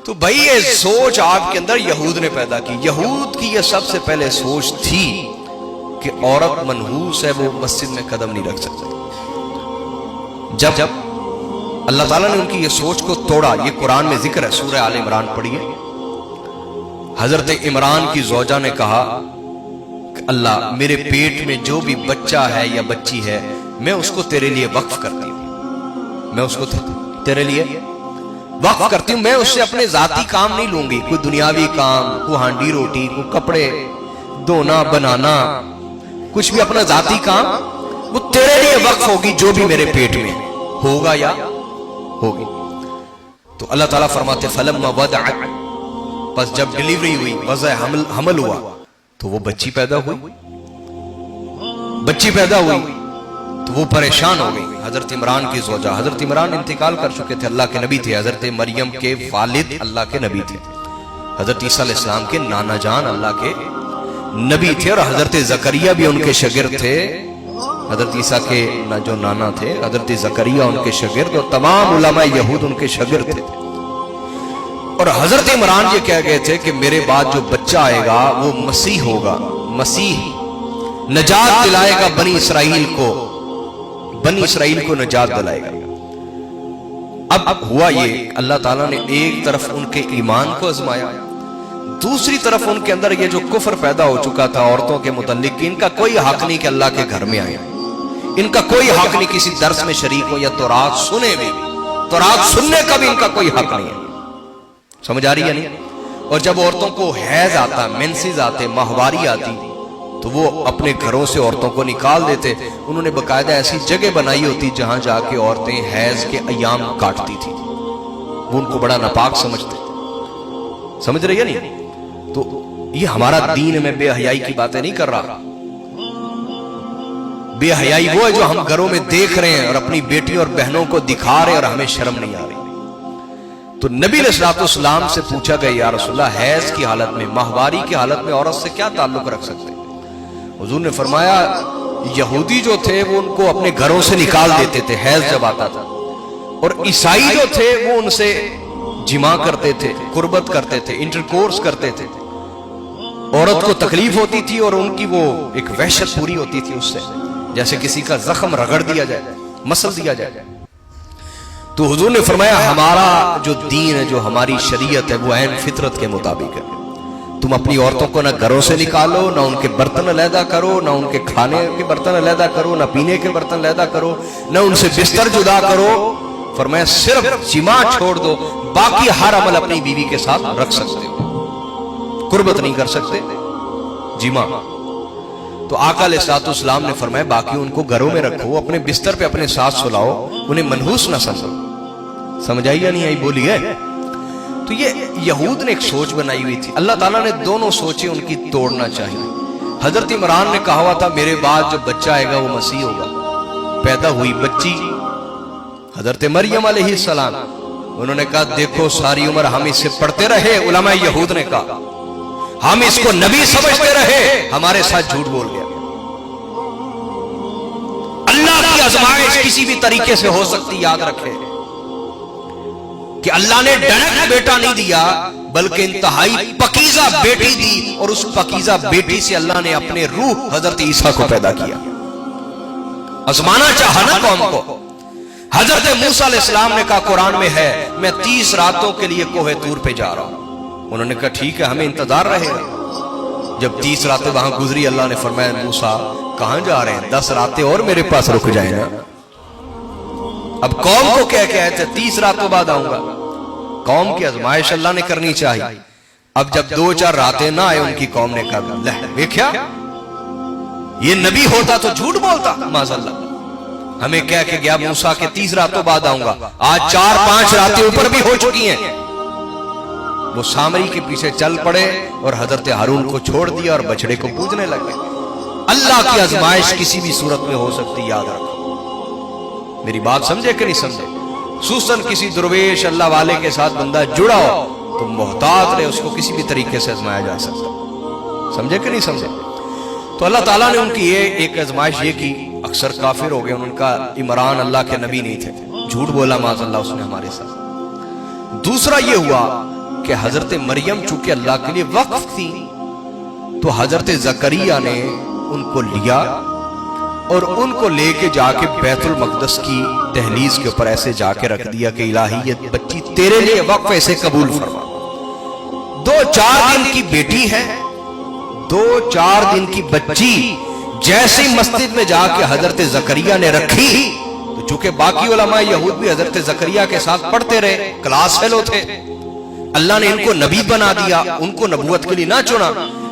تو بھائی یہ سوچ آپ کے اندر یہود نے پیدا کی. یہود کی یہ سب سے پہلے سوچ تھی کہ عورت منحوس ہے، وہ مسجد میں قدم نہیں رکھ سکتی. جب اللہ تعالیٰ نے ان کی یہ سوچ کو توڑا، یہ قرآن میں ذکر ہے، سورہ آل عمران پڑھیے. حضرت عمران کی زوجہ نے کہا کہ اللہ میرے پیٹ میں جو بھی بچہ ہے یا بچی ہے میں اس کو تیرے لیے وقف کرتی ہوں، میں اس کو تیرے لیے وقف کرتی ہوں. میں اس سے اپنے ذاتی کام نہیں لوں گی، کوئی دنیاوی کام، کوئی ہانڈی روٹی، کوئی کپڑے دھونا بنانا، کچھ بھی اپنا ذاتی کام وہ تیرے لیے وقف ہوگی، جو بھی میرے پیٹ میں ہوگا یا ہوگی. تو اللہ تعالیٰ فرماتے فلما وضعت، پس جب ڈیلیوری ہوئی، وضع حمل ہوا، تو وہ بچی پیدا ہوئی. بچی پیدا ہوئی تو وہ پریشان ہو گئی. حضرت عمران کی زوجہ، حضرت عمران انتقال کر چکے تھے، اللہ کے نبی تھے. حضرت مریم کے والد اللہ کے نبی تھے. حضرت عیسیٰ علیہ السلام کے نانا جان اللہ کے نبی تھے، اور حضرت زکریا بھی ان کے شاگرد تھے. حضرت عیسیٰ کے جو نانا تھے حضرت زکریا ان کے شاگرد، اور تمام علماء یہود ان کے شاگرد تھے. اور حضرت عمران یہ کہہ گئے تھے کہ میرے بعد جو بچہ آئے گا وہ مسیح ہوگا، مسیح نجات دلائے گا بنی اسرائیل کو نجات دلائے گا. اب ہوا یہ، اللہ تعالیٰ نے ایک طرف ان کے ایمان کو آزمایا، دوسری طرف ان کے اندر یہ جو کفر پیدا ہو چکا تھا عورتوں کے متعلق، ان کا کوئی حق نہیں کہ اللہ کے گھر میں آئے، ان کا کوئی حق نہیں کسی درس میں شریک ہو یا تورات سنے بھی، تورات سننے کا بھی ان کا کوئی حق نہیں ہے. سمجھ آ رہی ہے نہیں؟ اور جب عورتوں کو حیض آتا، مینسز آتے، ماہواری آتی، تو وہ اپنے گھروں سے عورتوں کو نکال دیتے. انہوں نے باقاعدہ ایسی جگہ بنائی ہوتی جہاں جا کے عورتیں حیض کے ایام کاٹتی تھی. وہ ان کو بڑا ناپاک سمجھتے. سمجھ رہی ہے نہیں؟ تو یہ ہمارا دین میں بے حیائی کی باتیں نہیں کر رہا. بے حیائی وہ ہے جو ہم گھروں میں دیکھ رہے ہیں اور اپنی بیٹیوں اور بہنوں کو دکھا رہے ہیں اور ہمیں شرم نہیں آ رہی. تو نبی علیہ الصلوۃ والسلام سے پوچھا گیا یا رسول اللہ حیض کی حالت میں، ماہواری کی حالت میں عورت سے کیا تعلق رکھ سکتے ہیں؟ حضور نے فرمایا یہودی جو تھے وہ ان کو اپنے گھروں سے نکال دیتے تھے حیض جب آتا تھا، اور عیسائی جو تھے وہ ان سے جماع کرتے تھے، قربت کرتے تھے، انٹرکورس کرتے تھے. عورت کو تکلیف ہوتی تھی اور ان کی وہ ایک وحشت پوری ہوتی تھی اس سے، جیسے کسی کا زخم رگڑ دیا جائے، مسل دیا جائے. تو حضور نے فرمایا ہمارا جو دین ہے، جو ہماری شریعت ہے، وہ عین فطرت کے مطابق ہے. تم اپنی عورتوں کو نہ گھروں سے نکالو، نہ ان کے برتن علیحدہ کرو، نہ ان کے کھانے کے برتن علیحدہ کرو، نہ پینے کے برتن علیحدہ کرو، نہ ان سے بستر جدا کرو. فرمایا صرف جماع چھوڑ دو، باقی ہر عمل اپنی بیوی کے ساتھ رکھ سکتے ہو، قربت نہیں کر سکتے، جماع. تو آقا علیہ الصلوۃ والسلام نے فرمایا باقی ان کو گھروں میں رکھو، اپنے بستر پہ اپنے ساتھ سلاؤ، انہیں منحوس نہ سمجھو. سمجھ آئی یا نہیں آئی؟ بولی ہے. تو یہ یہود نے ایک سوچ بنائی ہوئی تھی. اللہ تعالیٰ نے دونوں سوچیں ان کی توڑنا چاہیے. حضرت عمران نے کہا ہوا تھا میرے بعد جو بچہ آئے گا وہ مسیح ہوگا. پیدا ہوئی بچی حضرت مریم علیہ السلام. انہوں نے کہا دیکھو ساری عمر ہم اس سے پڑھتے رہے، علماء یہود نے کہا ہم اس کو نبی سمجھتے رہے، ہمارے ساتھ جھوٹ بول گیا. اللہ کی آزمائش کسی بھی طریقے سے ہو سکتی، یاد رکھے کہ اللہ نے ڈائریکٹ بیٹا نہیں دیا بلکہ انتہائی پاکیزہ بیٹی دی، اور اس پاکیزہ بیٹی سے اللہ نے اپنے روح حضرت عیسیٰ کو پیدا کیا. آزمانا چاہا نا قوم کو. حضرت موسیٰ علیہ السلام نے کہا قرآن میں ہے میں 30 راتوں کے لیے کوہ طور پہ جا رہا ہوں. انہوں نے کہا ٹھیک ہے ہمیں انتظار رہے گا. جب 30 راتیں وہاں گزری اللہ نے فرمایا موسیٰ کہاں جا رہے ہیں؟ 10 راتیں اور میرے پاس رک جائیں نا. اب قوم کو کہہ کے آئے تھے 30 راتوں بعد آؤں گا. قوم کی آزمائش اللہ نے کرنی چاہیے. اب جب 2-4 راتیں نہ آئے ان کی قوم نے کہا دیکھا یہ نبی ہوتا تو جھوٹ بولتا، معاذ اللہ. ہمیں کہہ کے گیا موسیٰ کے 30 راتوں بعد آؤں گا، آج 4-5 راتیں اوپر بھی ہو چکی ہیں. وہ سامری کے پیچھے چل پڑے اور حضرت ہارون کو چھوڑ دیا اور بچڑے کو پوجنے لگے. اللہ کی آزمائش کسی بھی صورت میں ہو سکتی، یاد رکھو. میری بات سمجھے کہ نہیں سمجھے؟ خصوصاً کسی درویش اللہ والے کے ساتھ بندہ جڑا ہو تو محتاط رہے، اس کو کسی بھی طریقے سے آزمایا جا سکتا. سمجھے کہ نہیں سمجھے؟ تو اللہ تعالیٰ نے ان کی ایک آزمائش یہ کی، اکثر کافر ہو گئے. ان کا عمران اللہ کے نبی نہیں تھے، جھوٹ بولا معاذ اللہ اس نے ہمارے ساتھ. دوسرا یہ ہوا کہ حضرت مریم چونکہ اللہ کے لیے وقف تھی تو حضرت زکریا نے ان کو لیا اور ان کو لے کے جا کے بیت المقدس کی دہلیز کے اوپر ایسے جا کے رکھ دیا کہ الہی یہ بچی تیرے لیے وقف ایسے قبول فرما. 2-4 دن کی بیٹی ہے, 2-4 دن کی بچی جیسے مسجد میں جا کے حضرت زکریا نے رکھی تو چونکہ باقی علماء یہود بھی حضرت زکریا کے ساتھ پڑھتے رہے, کلاس فیلو تھے, اللہ نے ان کو نبی بنا دیا, ان کو نبوت کے لیے نہ چنا,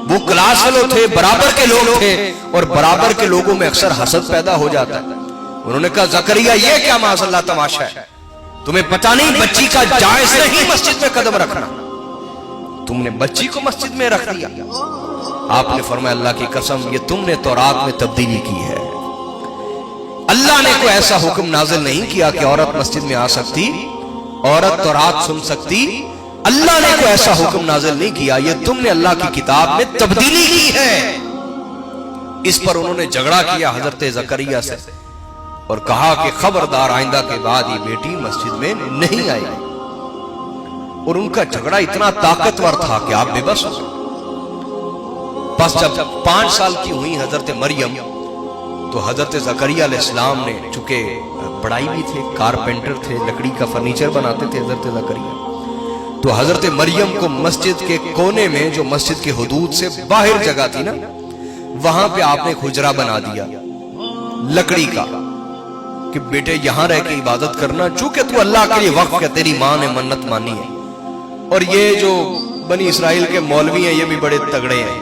وہ کلاس فیلو تھے, برابر کے لوگ تھے, اور برابر کے لوگوں میں اکثر حسد پیدا ہو جاتا ہے. انہوں نے کہا زکریا یہ کیا معاذ اللہ تماشا ہے, تمہیں پتہ نہیں بچی کا جائز نہیں مسجد میں قدم رکھنا, تم نے بچی کو مسجد میں رکھ دیا. آپ نے فرمایا اللہ کی قسم یہ تم نے تورات میں تبدیلی کی ہے. اللہ نے کوئی ایسا حکم نازل نہیں کیا کہ عورت مسجد میں آ سکتی, عورت تورات سن سکتی. اللہ نے کوئی ایسا حکم نازل نہیں کیا, یہ تم نے اللہ کی کتاب میں تبدیلی کی ہے. اس پر انہوں نے جھگڑا کیا حضرت زکریا سے اور کہا کہ خبردار آئندہ کے بعد یہ بیٹی مسجد میں نہیں آئے گی. اور ان کا جھگڑا اتنا طاقتور تھا کہ آپ بے بس ہو. پس جب 5 سال کی ہوئی حضرت مریم تو حضرت زکریا علیہ السلام نے, چونکہ بڑائی بھی تھے, کارپینٹر تھے, لکڑی کا فرنیچر بناتے تھے حضرت زکریا, تو حضرت مریم کو مسجد کے کونے میں جو مسجد کے حدود سے باہر جگہ تھی نا وہاں پہ آپ نے حجرہ بنا دیا لکڑی کا کہ بیٹے یہاں رہ کے عبادت کرنا, چونکہ تو اللہ کے لیے وقف ہے, تیری ماں نے منت مانی ہے. اور یہ جو بنی اسرائیل کے مولوی ہیں یہ بھی بڑے تگڑے ہیں,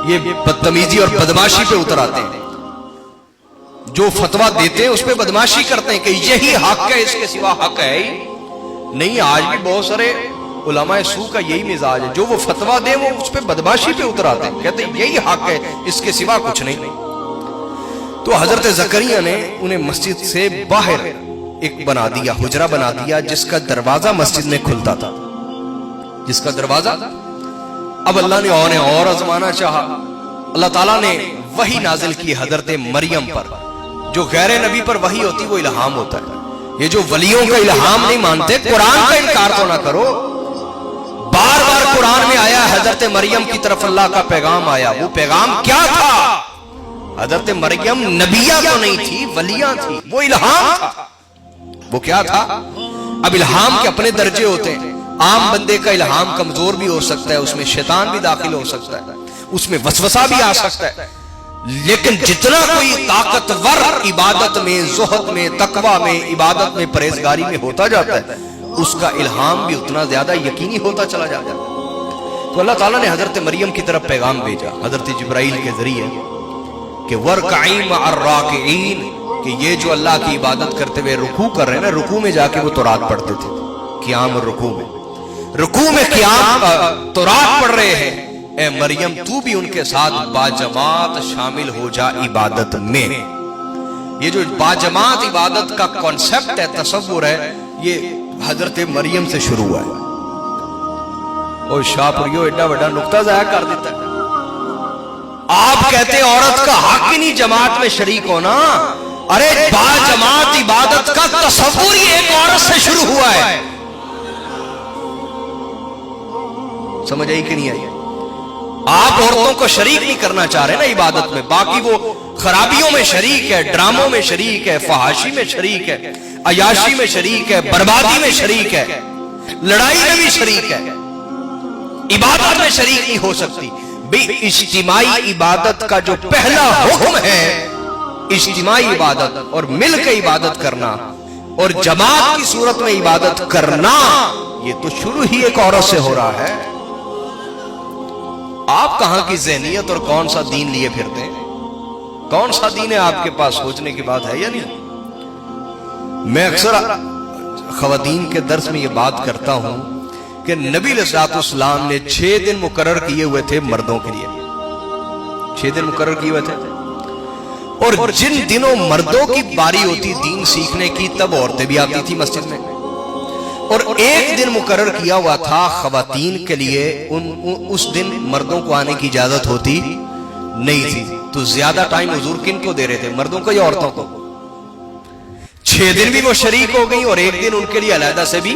یہ بدتمیزی اور بدماشی پہ اتر آتے ہیں, جو فتویٰ دیتے ہیں اس پہ بدماشی کرتے ہیں کہ یہی حق ہے, اس کے سوا حق ہے ہی نہیں. آج بھی بہت سارے علماء سو کا یہی مزاج ہے, جو وہ فتویٰ دے وہ اس پہ بدماشی پہ اتر آتے ہیں, کہتے ہیں یہی حق ہے, اس کے سوا کچھ نہیں. تو حضرت زکریا نے انہیں مسجد سے باہر ایک بنا دیا, حجرہ بنا دیا, جس کا دروازہ مسجد میں کھلتا تھا, جس کا دروازہ. اب اللہ نے اور آزمانا چاہا, اللہ تعالیٰ نے وحی نازل کی حضرت مریم پر. جو غیر نبی پر وحی ہوتی وہ الہام ہوتا ہے, یہ جو ولیوں کا الہام نہیں مانتے, قرآن کا انکار تو نہ کرو. بار بار قرآن میں آیا حضرت مریم کی طرف اللہ کا پیغام آیا, وہ پیغام کیا تھا؟ حضرت مریم نبیہ تو نہیں تھی, ولیہ تھی, وہ الہام تھا. وہ کیا تھا؟ اب الہام کے اپنے درجے ہوتے ہیں. عام بندے کا الہام کمزور بھی ہو سکتا ہے, اس میں شیطان بھی داخل ہو سکتا ہے, اس میں وسوسہ بھی آ سکتا ہے, لیکن جتنا کوئی طاقتور عبادت میں, زہد میں, تقوی میں, عبادت میں, پرہیزگاری میں ہوتا جاتا ہے, اس کا الہام بھی اتنا زیادہ یقینی ہوتا چلا جاتا ہے. تو اللہ تعالیٰ نے حضرت مریم کی طرف پیغام بھیجا حضرت جبرائیل کے ذریعے کہ وَرْكَعِي مَعَ الرَّاكِعِينَ, کہ یہ جو اللہ کی عبادت کرتے ہوئے رکوع کر رہے ہیں نا, رکوع میں جا کے وہ تورات پڑھتے تھے, قیام اور رکوع میں, رکوع میں قیام تورات پڑھ رہے ہیں. اے مریم تو بھی ان کے ساتھ باجماعت شامل ہو جا عبادت میں. یہ جو باجماعت عبادت کا کانسیپٹ ہے, تصور ہے, یہ حضرت مریم سے شروع ہوا ہے. اور شاہ پریو ایڈا بڑا نقطہ ضائع کر دیتا ہے. آپ کہتے ہیں عورت کا حق ہی نہیں جماعت میں شریک ہونا, ارے باجماعت عبادت کا تصور ہی ایک عورت سے شروع ہوا ہے. سمجھ آئی کہ نہیں آئی؟ آپ عورتوں کو شریک نہیں کرنا چاہ رہے نا عبادت میں, باقی وہ خرابیوں میں شریک ہے, ڈراموں میں شریک ہے, فحاشی میں شریک ہے, عیاشی میں شریک ہے, بربادی میں شریک ہے, لڑائی میں بھی شریک ہے, عبادت میں شریک نہیں ہو سکتی. بھئی اجتماعی عبادت کا جو پہلا حکم ہے, اجتماعی عبادت اور مل کے عبادت کرنا اور جماعت کی صورت میں عبادت کرنا, یہ تو شروع ہی ایک عورت سے ہو رہا ہے. آپ کہاں کی ذہنیت اور کون سا دین لیے پھرتے ہیں؟ کون سا دین ہے آپ کے پاس؟ سوچنے کی بات ہے یا نہیں؟ میں اکثر خواتین کے درس میں یہ بات کرتا ہوں کہ نبی علیہ السلام نے 6 دن مقرر کیے ہوئے تھے مردوں کے لیے, 6 دن مقرر کیے ہوئے تھے, اور جن دنوں مردوں کی باری ہوتی دین سیکھنے کی تب عورتیں بھی آتی تھی مسجد میں, اور ایک دن مقرر کیا ہوا تھا خواتین کے لیے, اس دن مردوں کو آنے کی اجازت ہوتی نہیں تھی. تو زیادہ ٹائم حضور کن کو دے رہے تھے, مردوں کو یا عورتوں کو؟ 6 دن بھی وہ شریک ہو گئی اور ایک دن ان کے لیے علیحدہ سے بھی